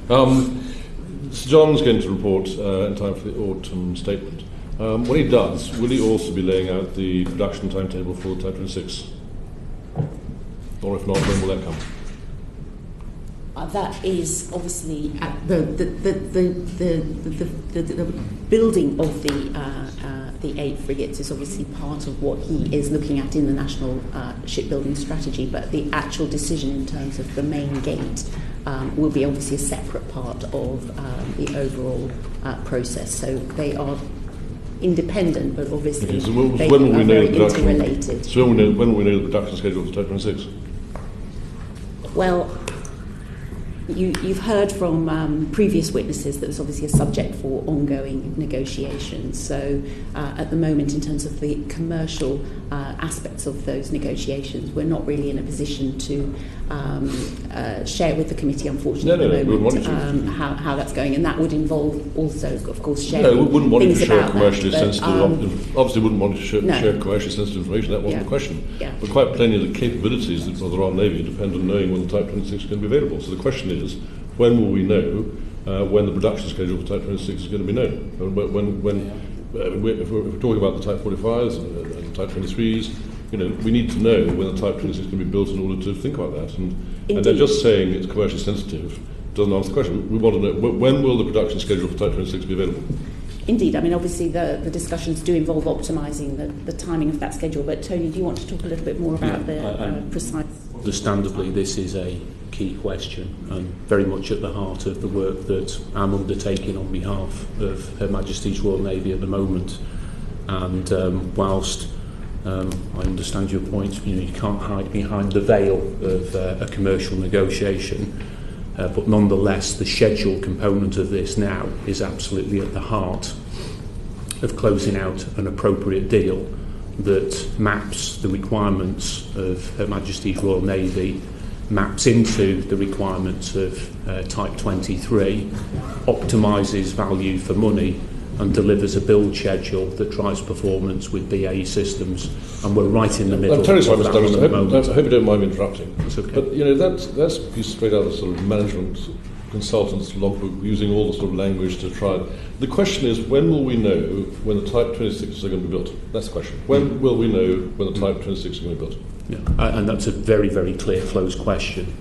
Sir John's going to report in time for the autumn statement. When he does, will he also be laying out the production timetable for Type 26? Or if not, when will that come? That is obviously the building of the 8 frigates is obviously part of what he is looking at in the national shipbuilding strategy, but the actual decision in terms of the main gate will be obviously a separate part of the overall process. So they are independent, but obviously they are very interrelated. So when will we know the production schedule for Type 26? Well, you've heard from previous witnesses that there's obviously a subject for ongoing negotiations. So at the moment, in terms of the commercial aspects of those negotiations, we're not really in a position to share with the committee, unfortunately, at the moment, how that's going. And that would involve also, of course, sharing things about that. We wouldn't want you to share commercially sensitive, obviously wouldn't want you to share commercially sensitive information. That wasn't the question. Yeah. But quite plainly, the capabilities of the Royal Navy depend on knowing when the Type 26 is going to be available. So the question is, when will we know when the production schedule for Type 26 is going to be known? If we're talking about the Type 45s and Type 23s, we need to know when the Type 26 is going to be built in order to think about that. And they're just saying it's commercially sensitive doesn't answer the question. We want to know when will the production schedule for Type 26 be available? Indeed. I mean, obviously the discussions do involve optimising the timing of that schedule. But Tony, do you want to talk a little bit more about the precise? Understandably, this is a key question and very much at the heart of the work that I'm undertaking on behalf of Her Majesty's Royal Navy at the moment. And whilst I understand your point, you can't hide behind the veil of a commercial negotiation, but nonetheless the schedule component of this now is absolutely at the heart of closing out an appropriate deal that maps the requirements of Her Majesty's Royal Navy, maps into the requirements of Type 23, optimises value for money and delivers a build schedule that drives performance with BAE Systems, and we're right in the middle of that at the moment. I hope you don't mind me interrupting. It's okay. But that's a piece straight out of sort of management consultants' logbook, using all the sort of language to try. The question is, when will we know when the Type 26s are going to be built? That's the question. When will we know when the Type 26 are going to be built? Yeah, and that's a very, very clear, closed question.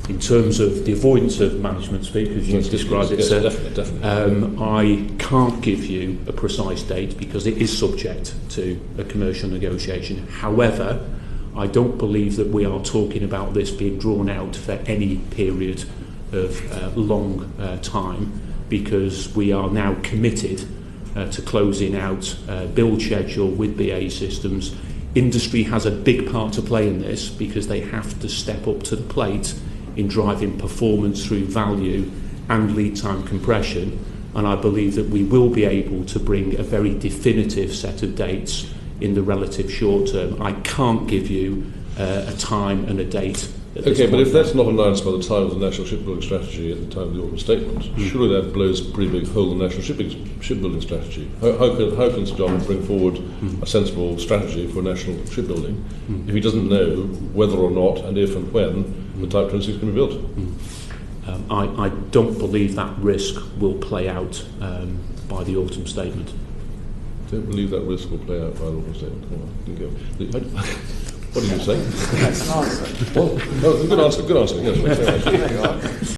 In terms of the avoidance of management speak, as you've described it, sir, definitely. I can't give you a precise date because it is subject to a commercial negotiation. However, I don't believe that we are talking about this being drawn out for any period of long time, because we are now committed to closing out build schedule with BAE Systems. Industry has a big part to play in this because they have to step up to the plate in driving performance through value and lead time compression, and I believe that we will be able to bring a very definitive set of dates in the relative short term. I can't give you a time and a date. Okay, but if that's not announced by the time of the National Shipbuilding Strategy at the time of the autumn statement, surely that blows a pretty big hole in the National Shipbuilding Strategy. How can Sir John bring forward a sensible strategy for national shipbuilding if he doesn't know whether or not, and if and when, the Type 26 is going to be built? I don't believe that risk will play out by the autumn statement. Don't believe that risk will play out by the autumn statement. What did you say? That's an answer. Well, no, good answer. Yes,